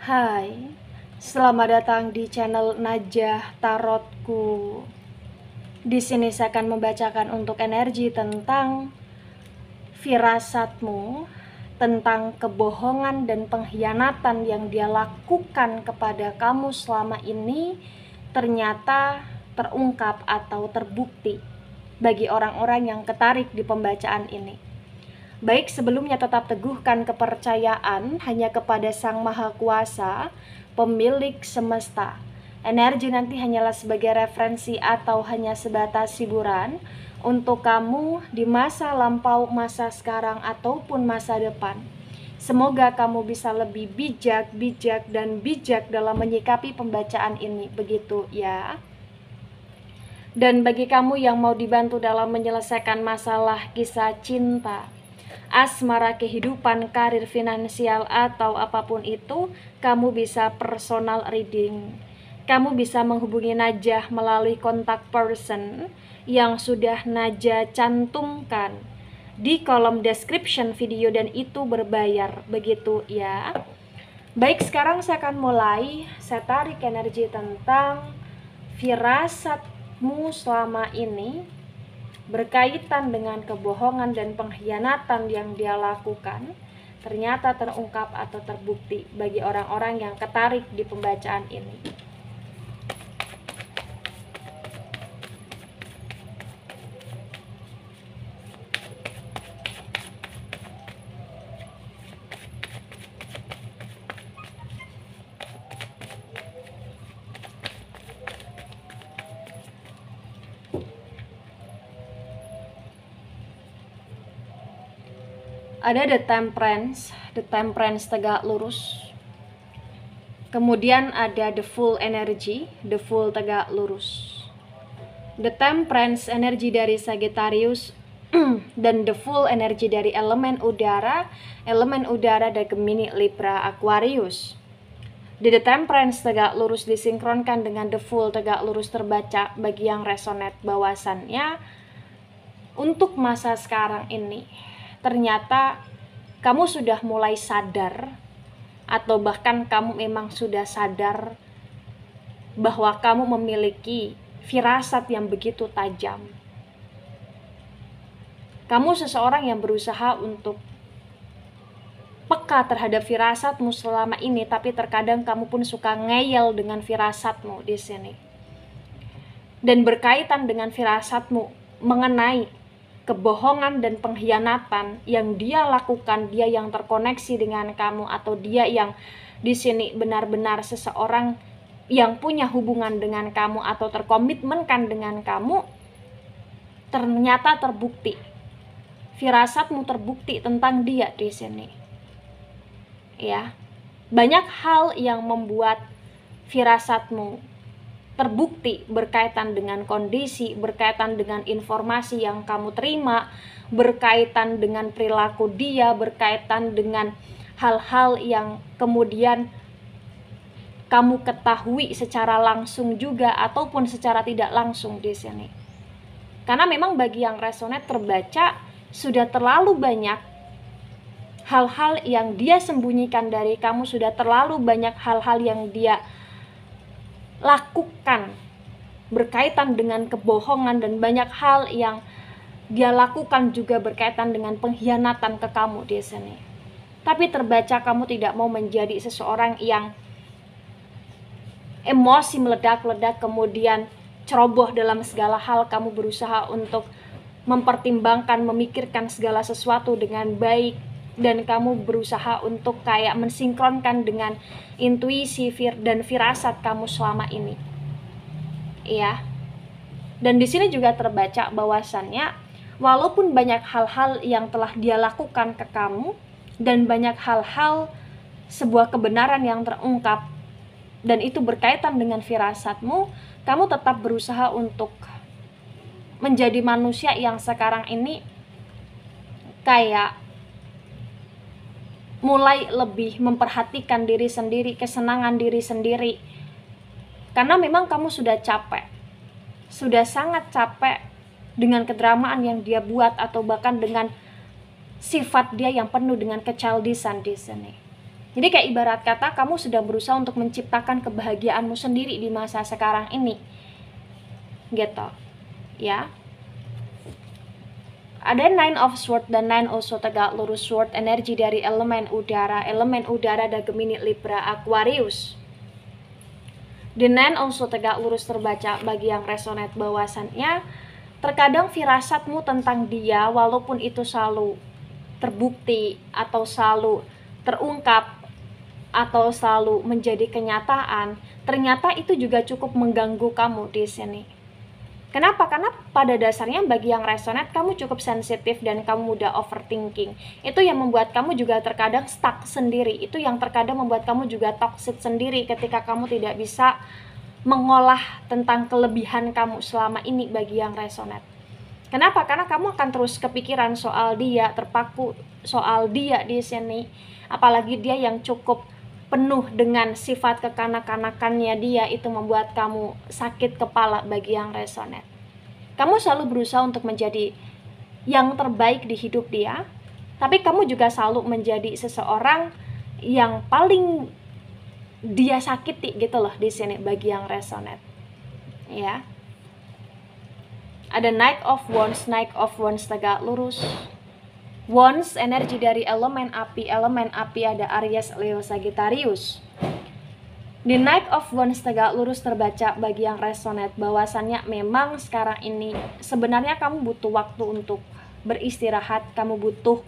Hai, selamat datang di channel Najah Tarotku. Di sini saya akan membacakan untuk energi tentang firasatmu, tentang kebohongan dan pengkhianatan yang dia lakukan kepada kamu selama ini ternyata terungkap atau terbukti bagi orang-orang yang ketarik di pembacaan ini. Baik, sebelumnya tetap teguhkan kepercayaan hanya kepada Sang Maha Kuasa, pemilik semesta. Energi nanti hanyalah sebagai referensi atau hanya sebatas hiburan untuk kamu di masa lampau, masa sekarang, ataupun masa depan. Semoga kamu bisa lebih bijak dalam menyikapi pembacaan ini, begitu ya. Dan bagi kamu yang mau dibantu dalam menyelesaikan masalah kisah cinta, asmara, kehidupan, karir, finansial, atau apapun itu, kamu bisa personal reading. Kamu bisa menghubungi Najah melalui kontak person yang sudah Najah cantumkan di kolom description video, dan itu berbayar, begitu ya. Baik, sekarang saya akan mulai. Saya tarik energi tentang firasatmu selama ini berkaitan dengan kebohongan dan pengkhianatan yang dia lakukan ternyata terungkap atau terbukti bagi orang-orang yang ketarik di pembacaan ini. Ada The Temperance tegak lurus. Kemudian ada The Full energy, The Full tegak lurus. The Temperance energi dari Sagittarius dan The Full energi dari elemen udara dari Gemini, Libra, Aquarius. The Temperance tegak lurus disinkronkan dengan The Full tegak lurus terbaca bagi yang resonate bawasannya untuk masa sekarang ini. Ternyata kamu sudah mulai sadar, atau bahkan kamu memang sudah sadar bahwa kamu memiliki firasat yang begitu tajam. Kamu seseorang yang berusaha untuk peka terhadap firasatmu selama ini, tapi terkadang kamu pun suka ngeyel dengan firasatmu di sini. Dan berkaitan dengan firasatmu mengenai kebohongan dan pengkhianatan yang dia lakukan, dia yang terkoneksi dengan kamu, atau dia yang di sini benar-benar seseorang yang punya hubungan dengan kamu atau terkomitmenkan dengan kamu, ternyata terbukti. Firasatmu terbukti tentang dia di sini. Ya. Banyak hal yang membuat firasatmu terbukti berkaitan dengan kondisi, berkaitan dengan informasi yang kamu terima, berkaitan dengan perilaku dia, berkaitan dengan hal-hal yang kemudian kamu ketahui secara langsung juga ataupun secara tidak langsung di sini. Karena memang bagi yang resonate terbaca sudah terlalu banyak hal-hal yang dia sembunyikan dari kamu, sudah terlalu banyak hal-hal yang dia lakukan berkaitan dengan kebohongan, dan banyak hal yang dia lakukan juga berkaitan dengan pengkhianatan ke kamu di sini. Tapi terbaca kamu tidak mau menjadi seseorang yang emosi meledak-ledak kemudian ceroboh dalam segala hal. Kamu berusaha untuk mempertimbangkan, memikirkan segala sesuatu dengan baik, dan kamu berusaha untuk kayak mensinkronkan dengan intuisi dan firasat kamu selama ini. Iya. Dan di sini juga terbaca bahwasannya walaupun banyak hal-hal yang telah dia lakukan ke kamu dan banyak hal-hal sebuah kebenaran yang terungkap dan itu berkaitan dengan firasatmu, kamu tetap berusaha untuk menjadi manusia yang sekarang ini kayak mulai lebih memperhatikan diri sendiri, kesenangan diri sendiri. Karena memang kamu sudah capek, sudah sangat capek dengan kedramaan yang dia buat, atau bahkan dengan sifat dia yang penuh dengan kechildisan di sini. Jadi kayak ibarat kata kamu sedang berusaha untuk menciptakan kebahagiaanmu sendiri di masa sekarang ini. Gitu. Ya. Ada Nine of Swords dan Nine also tegak lurus sword, energi dari elemen udara ada Gemini, Libra, Aquarius. The Nine also tegak lurus terbaca bagi yang resonate bahwasannya terkadang firasatmu tentang dia, walaupun itu selalu terbukti atau selalu terungkap atau selalu menjadi kenyataan, ternyata itu juga cukup mengganggu kamu di sini. Kenapa? Karena pada dasarnya bagi yang resonate, kamu cukup sensitif dan kamu mudah overthinking. Itu yang membuat kamu juga terkadang stuck sendiri. Itu yang terkadang membuat kamu juga toxic sendiri ketika kamu tidak bisa mengolah tentang kelebihan kamu selama ini bagi yang resonate. Kenapa? Karena kamu akan terus kepikiran soal dia, terpaku soal dia di sini. Apalagi dia yang cukup penuh dengan sifat kekanak-kanakannya dia, itu membuat kamu sakit kepala bagi yang resonate. Kamu selalu berusaha untuk menjadi yang terbaik di hidup dia, tapi kamu juga selalu menjadi seseorang yang paling dia sakiti gitu loh di sini bagi yang resonate. Ya. Ada Knight of Wands tegak lurus. Wands energi dari elemen api ada Aries, Leo, Sagittarius. The Knight of Wands tegak lurus terbaca bagi yang resonate bahwasannya memang sekarang ini sebenarnya kamu butuh waktu untuk beristirahat, kamu butuh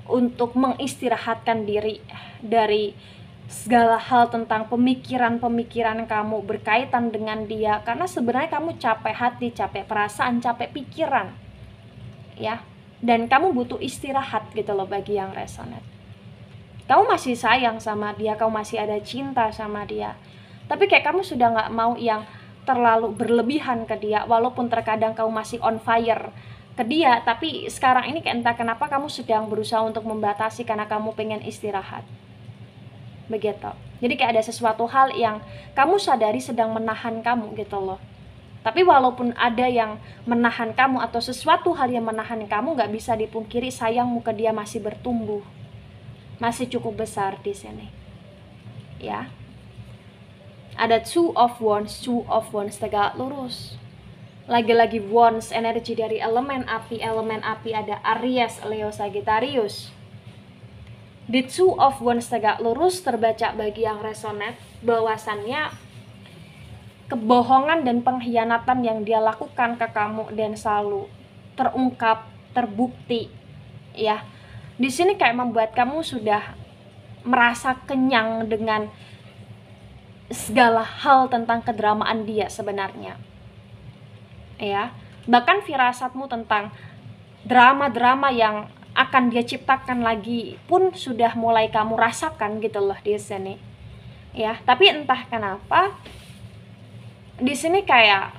untuk mengistirahatkan diri dari segala hal tentang pemikiran-pemikiran kamu berkaitan dengan dia, karena sebenarnya kamu capek hati, capek perasaan, capek pikiran. Ya. Dan kamu butuh istirahat gitu loh bagi yang resonate. Kamu masih sayang sama dia, kamu masih ada cinta sama dia, tapi kayak kamu sudah gak mau yang terlalu berlebihan ke dia, walaupun terkadang kamu masih on fire ke dia, tapi sekarang ini kayak entah kenapa kamu sedang berusaha untuk membatasi karena kamu pengen istirahat. Begitu. Jadi kayak ada sesuatu hal yang kamu sadari sedang menahan kamu gitu loh. Tapi walaupun ada yang menahan kamu atau sesuatu hal yang menahan kamu, gak bisa dipungkiri sayangmu ke dia masih bertumbuh, masih cukup besar di sini. Ya. Ada Two of Wands tegak lurus. Lagi-lagi Wands energi dari elemen api ada Aries, Leo, Sagittarius. The Two of Wands tegak lurus terbaca bagi yang resonate bahwasannya kebohongan dan pengkhianatan yang dia lakukan ke kamu dan selalu terungkap, terbukti, ya. Di sini kayak membuat kamu sudah merasa kenyang dengan segala hal tentang kedramaan dia sebenarnya. Ya, bahkan firasatmu tentang drama-drama yang akan dia ciptakan lagi pun sudah mulai kamu rasakan gitu loh di sini. Ya, tapi entah kenapa di sini kayak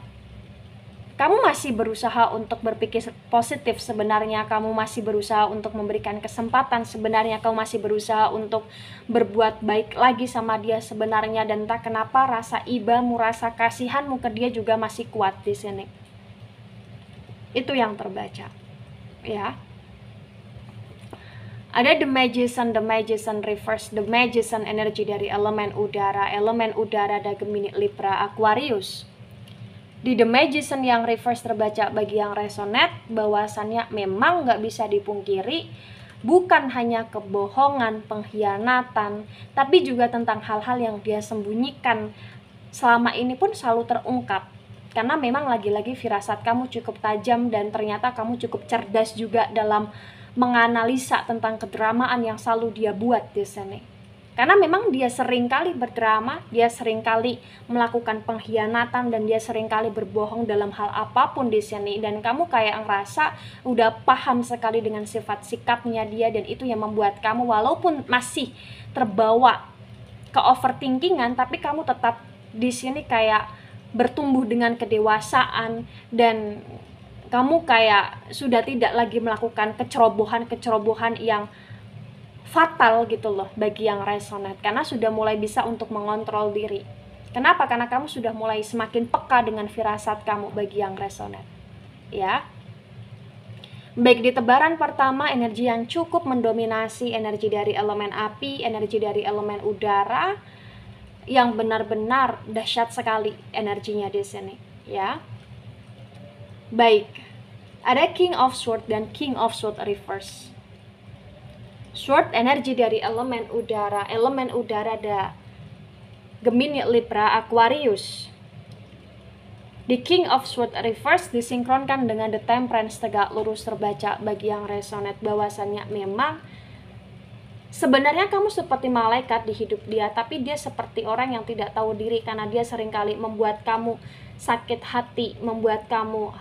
kamu masih berusaha untuk berpikir positif sebenarnya, kamu masih berusaha untuk memberikan kesempatan sebenarnya, kamu masih berusaha untuk berbuat baik lagi sama dia sebenarnya, dan entah kenapa rasa ibamu, rasa kasihanmu ke dia juga masih kuat di sini. Itu yang terbaca. Ya. Ada The Magician reverse. The Magician energi dari elemen udara ada Gemini, Libra, Aquarius. Di The Magician yang reverse terbaca bagi yang resonate bahwasannya memang gak bisa dipungkiri, bukan hanya kebohongan, pengkhianatan, tapi juga tentang hal-hal yang dia sembunyikan selama ini pun selalu terungkap. Karena memang lagi-lagi firasat kamu cukup tajam dan ternyata kamu cukup cerdas juga dalam menganalisa tentang kedramaan yang selalu dia buat di sini. Karena memang dia sering kali berdrama, dia sering kali melakukan pengkhianatan, dan dia sering kali berbohong dalam hal apapun di sini. Dan kamu kayak ngerasa udah paham sekali dengan sifat sikapnya dia, dan itu yang membuat kamu walaupun masih terbawa ke overthinkingan, tapi kamu tetap di sini kayak bertumbuh dengan kedewasaan, dan kamu kayak sudah tidak lagi melakukan kecerobohan yang fatal gitu loh bagi yang resonate, karena sudah mulai bisa untuk mengontrol diri. Kenapa? Karena kamu sudah mulai semakin peka dengan firasat kamu bagi yang resonate. Ya. Baik di tebaran pertama, energi yang cukup mendominasi, energi dari elemen api, energi dari elemen udara, yang benar-benar dahsyat sekali energinya di sini, ya. Baik, ada King of Swords dan King of Swords reverse. Sword energi dari elemen udara ada Gemini, Libra, Aquarius. Di King of Swords reverse disinkronkan dengan The Temperance, tegak lurus terbaca. Bagi yang resonate bahwasannya memang sebenarnya kamu seperti malaikat di hidup dia, tapi dia seperti orang yang tidak tahu diri karena dia seringkali membuat kamu sakit hati, membuat kamu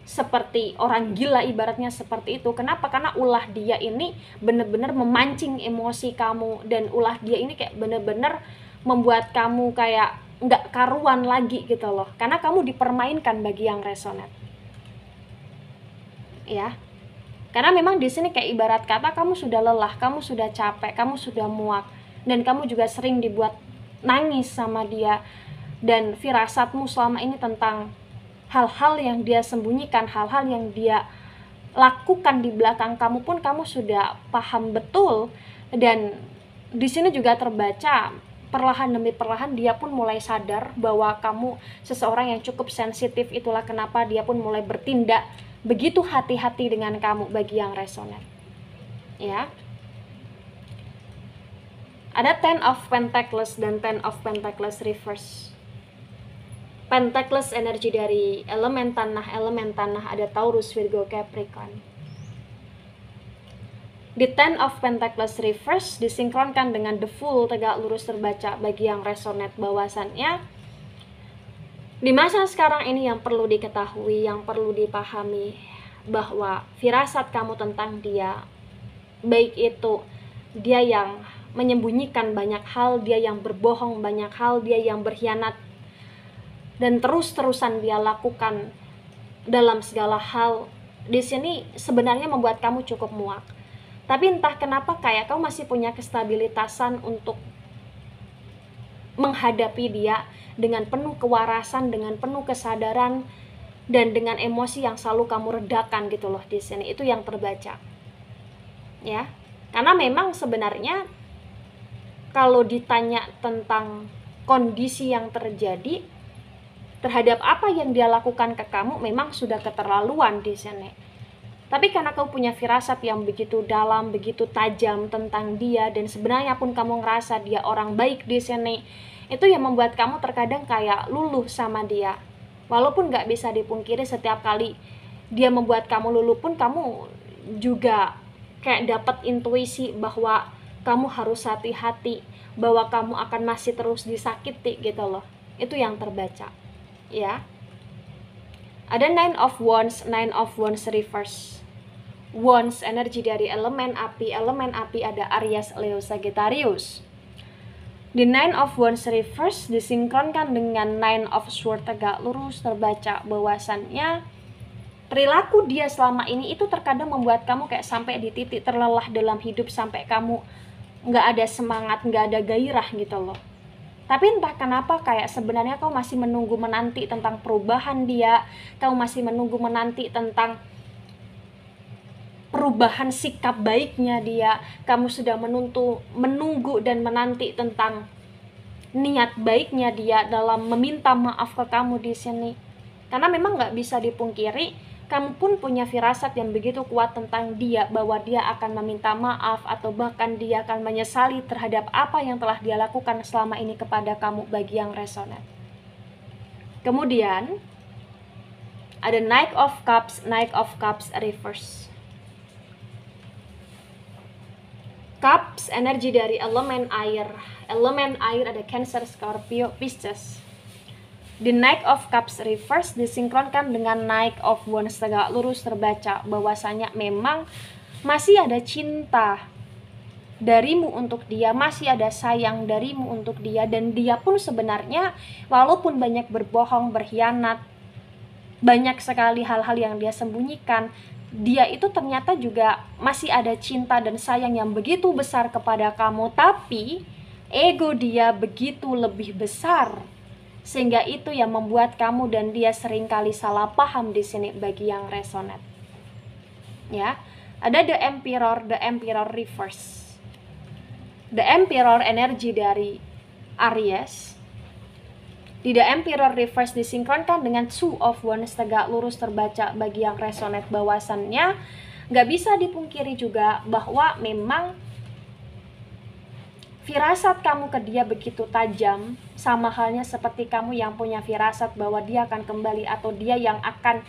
seperti orang gila, ibaratnya seperti itu. Kenapa? Karena ulah dia ini benar-benar memancing emosi kamu, dan ulah dia ini kayak benar-benar membuat kamu kayak nggak karuan lagi gitu loh, karena kamu dipermainkan bagi yang resonate, ya. Karena memang di sini kayak ibarat kata kamu sudah lelah, kamu sudah capek, kamu sudah muak, dan kamu juga sering dibuat nangis sama dia, dan firasatmu selama ini tentang hal-hal yang dia sembunyikan, hal-hal yang dia lakukan di belakang kamu pun kamu sudah paham betul. Dan di sini juga terbaca perlahan demi perlahan dia pun mulai sadar bahwa kamu seseorang yang cukup sensitif. Itulah kenapa dia pun mulai bertindak begitu hati-hati dengan kamu bagi yang resonate, ya. Ada Ten of Pentacles dan Ten of Pentacles reverse. Pentacles energi dari elemen tanah ada Taurus, Virgo, Capricorn. Di Ten of Pentacles reverse disinkronkan dengan The Fool, tegak lurus terbaca. Bagi yang resonate bahwasannya di masa sekarang ini yang perlu diketahui, yang perlu dipahami, bahwa firasat kamu tentang dia, baik itu dia yang menyembunyikan banyak hal, dia yang berbohong banyak hal, dia yang berkhianat dan terus-terusan dia lakukan dalam segala hal, di sini sebenarnya membuat kamu cukup muak. Tapi entah kenapa kayak kamu masih punya kestabilitasan untuk menghadapi dia dengan penuh kewarasan, dengan penuh kesadaran, dan dengan emosi yang selalu kamu redakan gitu loh di sini. Itu yang terbaca, ya. Karena memang sebenarnya kalau ditanya tentang kondisi yang terjadi terhadap apa yang dia lakukan ke kamu, memang sudah keterlaluan di sini. Tapi karena kamu punya firasat yang begitu dalam, begitu tajam tentang dia, dan sebenarnya pun kamu ngerasa dia orang baik di sini, itu yang membuat kamu terkadang kayak luluh sama dia. Walaupun nggak bisa dipungkiri setiap kali dia membuat kamu luluh pun kamu juga kayak dapat intuisi bahwa kamu harus hati-hati, bahwa kamu akan masih terus disakiti gitu loh. Itu yang terbaca, ya. Ada Nine of Wands reverse. Wands energi dari elemen api ada Aries, Leo, Sagittarius. Di Nine of Wands reverse disinkronkan dengan Nine of Swords tegak lurus terbaca bahwasannya perilaku dia selama ini itu terkadang membuat kamu kayak sampai di titik terlelah dalam hidup, sampai kamu nggak ada semangat, nggak ada gairah gitu loh. Tapi entah kenapa kayak sebenarnya kamu masih menunggu menanti tentang perubahan dia, kamu masih menunggu menanti tentang perubahan sikap baiknya dia, kamu sudah menunggu dan menanti tentang niat baiknya dia dalam meminta maaf ke kamu di sini. Karena memang nggak bisa dipungkiri, kamu pun punya firasat yang begitu kuat tentang dia, bahwa dia akan meminta maaf atau bahkan dia akan menyesali terhadap apa yang telah dia lakukan selama ini kepada kamu bagi yang resonate. Kemudian ada Knight of Cups reverse. Cups energi dari elemen air ada Cancer, Scorpio, Pisces. The Knight of Cups reverse disinkronkan dengan Knight of Wands tegak lurus terbaca bahwasanya memang masih ada cinta darimu untuk dia, masih ada sayang darimu untuk dia, dan dia pun sebenarnya walaupun banyak berbohong, berkhianat, banyak sekali hal-hal yang dia sembunyikan, dia itu ternyata juga masih ada cinta dan sayang yang begitu besar kepada kamu. Tapi ego dia begitu lebih besar, sehingga itu yang membuat kamu dan dia seringkali salah paham di sini bagi yang resonate. ya. Ada the Emperor reverse. The Emperor energi dari Aries. Di the Emperor reverse disinkronkan dengan Two of Wands tegak lurus terbaca bagi yang resonate bahwasannya nggak bisa dipungkiri juga bahwa memang firasat kamu ke dia begitu tajam, sama halnya seperti kamu yang punya firasat bahwa dia akan kembali atau dia yang akan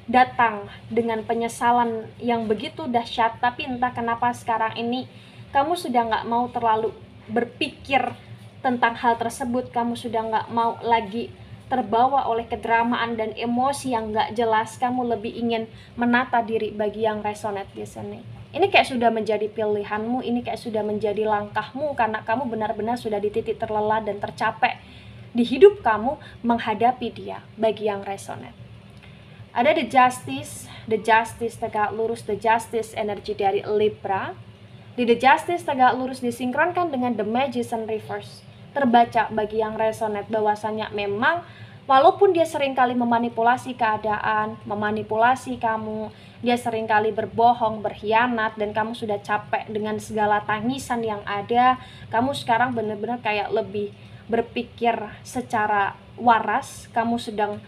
datang dengan penyesalan yang begitu dahsyat. Tapi entah kenapa sekarang ini kamu sudah nggak mau terlalu berpikir tentang hal tersebut. Kamu sudah nggak mau lagi terbawa oleh kedramaan dan emosi yang nggak jelas. Kamu lebih ingin menata diri bagi yang resonate di sini. Ini kayak sudah menjadi pilihanmu, ini kayak sudah menjadi langkahmu, karena kamu benar-benar sudah di titik terlelah dan tercapek di hidup kamu menghadapi dia bagi yang resonate. Ada the Justice tegak lurus, the Justice energi dari Libra. Di the Justice tegak lurus disinkronkan dengan the Magician reverse. Terbaca bagi yang resonate bahwasannya memang walaupun dia seringkali memanipulasi keadaan, memanipulasi kamu, dia seringkali berbohong, berkhianat, dan kamu sudah capek dengan segala tangisan yang ada. Kamu sekarang benar-benar kayak lebih berpikir secara waras. Kamu sedang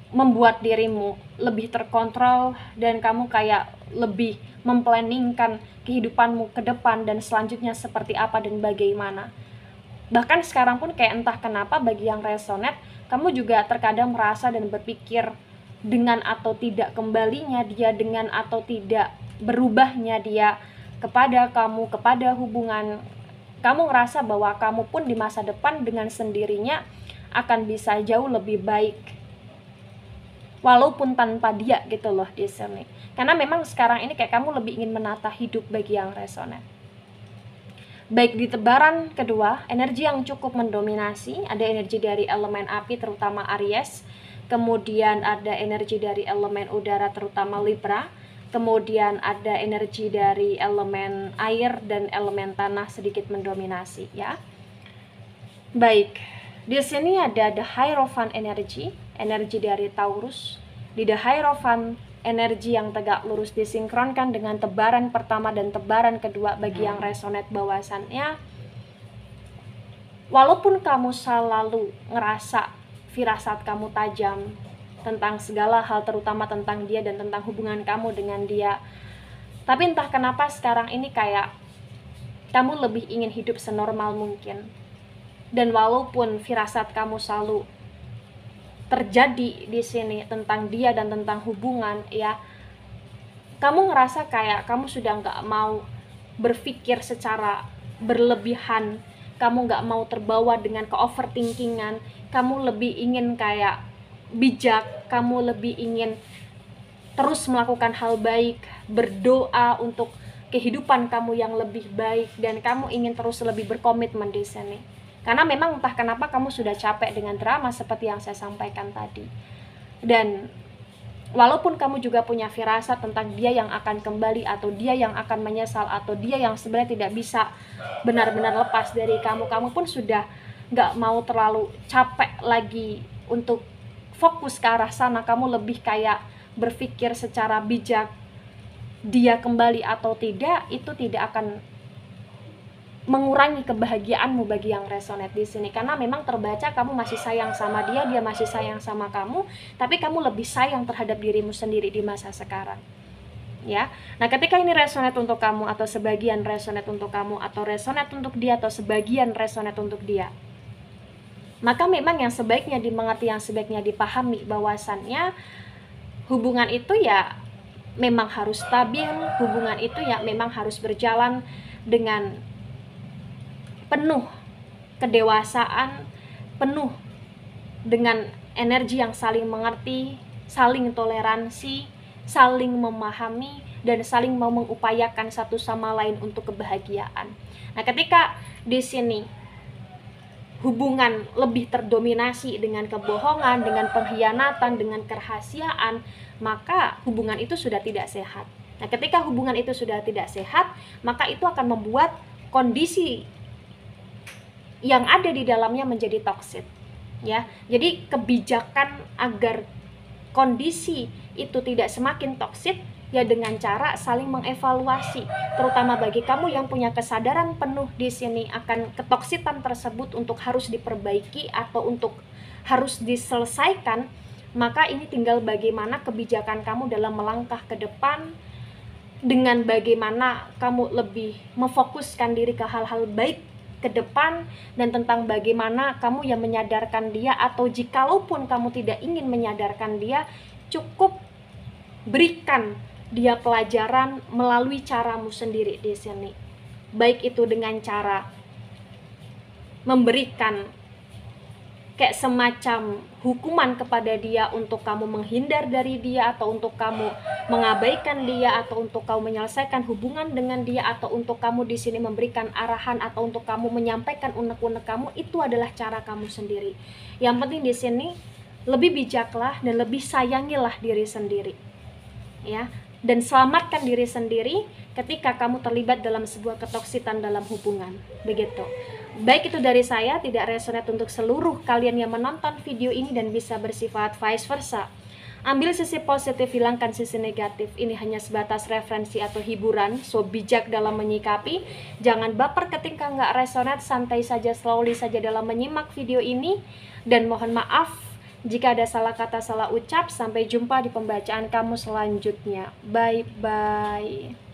membuat dirimu lebih terkontrol dan kamu kayak lebih memplanningkan kehidupanmu ke depan dan selanjutnya seperti apa dan bagaimana. Bahkan sekarang pun kayak entah kenapa bagi yang resonate, kamu juga terkadang merasa dan berpikir dengan atau tidak kembalinya dia, dengan atau tidak berubahnya dia kepada kamu, kepada hubungan. Kamu ngerasa bahwa kamu pun di masa depan dengan sendirinya akan bisa jauh lebih baik walaupun tanpa dia gitu loh di sini. Karena memang sekarang ini kayak kamu lebih ingin menata hidup bagi yang resonate. Baik di tebaran kedua, energi yang cukup mendominasi, ada energi dari elemen api terutama Aries, kemudian ada energi dari elemen udara terutama Libra, kemudian ada energi dari elemen air dan elemen tanah sedikit mendominasi ya. Baik, di sini ada the Hierophant energi dari Taurus. Di the Hierophant energi yang tegak lurus disinkronkan dengan tebaran pertama dan tebaran kedua bagi yang resonate bahwasannya walaupun kamu selalu ngerasa firasat kamu tajam tentang segala hal, terutama tentang dia dan tentang hubungan kamu dengan dia, tapi entah kenapa sekarang ini kayak kamu lebih ingin hidup senormal mungkin. Dan walaupun firasat kamu selalu terjadi di sini tentang dia dan tentang hubungan ya, kamu ngerasa kayak kamu sudah nggak mau berpikir secara berlebihan, kamu nggak mau terbawa dengan ke-overthinkingan, kamu lebih ingin kayak bijak, kamu lebih ingin terus melakukan hal baik, berdoa untuk kehidupan kamu yang lebih baik, dan kamu ingin terus lebih berkomitmen di sini. Karena memang entah kenapa kamu sudah capek dengan drama seperti yang saya sampaikan tadi. Dan walaupun kamu juga punya firasat tentang dia yang akan kembali, atau dia yang akan menyesal, atau dia yang sebenarnya tidak bisa benar-benar lepas dari kamu, kamu pun sudah gak mau terlalu capek lagi untuk fokus ke arah sana. Kamu lebih kayak berpikir secara bijak, dia kembali atau tidak, itu tidak akan mengurangi kebahagiaanmu bagi yang resonate di sini. Karena memang terbaca kamu masih sayang sama dia, dia masih sayang sama kamu, tapi kamu lebih sayang terhadap dirimu sendiri di masa sekarang. Ya. Nah, ketika ini resonate untuk kamu, atau sebagian resonate untuk kamu, atau resonate untuk dia, atau sebagian resonate untuk dia, maka memang yang sebaiknya dimengerti, yang sebaiknya dipahami bahwasannya hubungan itu ya memang harus stabil, hubungan itu ya memang harus berjalan dengan penuh kedewasaan, penuh dengan energi yang saling mengerti, saling toleransi, saling memahami, dan saling mau mengupayakan satu sama lain untuk kebahagiaan. Nah, ketika di sini hubungan lebih terdominasi dengan kebohongan, dengan pengkhianatan, dengan kerahasiaan, maka hubungan itu sudah tidak sehat. Nah, ketika hubungan itu sudah tidak sehat, maka itu akan membuat kondisi yang ada di dalamnya menjadi toksik, ya. Jadi kebijakan agar kondisi itu tidak semakin toksik Ya dengan cara saling mengevaluasi, terutama bagi kamu yang punya kesadaran penuh di sini akan ketoksitan tersebut untuk harus diperbaiki atau untuk harus diselesaikan, maka ini tinggal bagaimana kebijakan kamu dalam melangkah ke depan, dengan bagaimana kamu lebih memfokuskan diri ke hal-hal baik ke depan, dan tentang bagaimana kamu yang menyadarkan dia, atau jikalaupun kamu tidak ingin menyadarkan dia, cukup berikan dia pelajaran melalui caramu sendiri di sini. Baik itu dengan cara memberikan kayak semacam hukuman kepada dia untuk kamu menghindar dari dia, atau untuk kamu mengabaikan dia, atau untuk kamu menyelesaikan hubungan dengan dia, atau untuk kamu di sini memberikan arahan, atau untuk kamu menyampaikan unek-unek kamu, itu adalah cara kamu sendiri. Yang penting di sini lebih bijaklah dan lebih sayangilah diri sendiri, ya, dan selamatkan diri sendiri ketika kamu terlibat dalam sebuah ketoksitan dalam hubungan. Begitu. Baik itu dari saya, tidak resonate untuk seluruh kalian yang menonton video ini dan bisa bersifat vice versa. Ambil sisi positif, hilangkan sisi negatif. Ini hanya sebatas referensi atau hiburan, so bijak dalam menyikapi. Jangan baper ketika nggak resonate, santai saja, slowly saja dalam menyimak video ini. Dan mohon maaf jika ada salah kata, salah ucap. Sampai jumpa di pembacaan kamu selanjutnya. Bye-bye.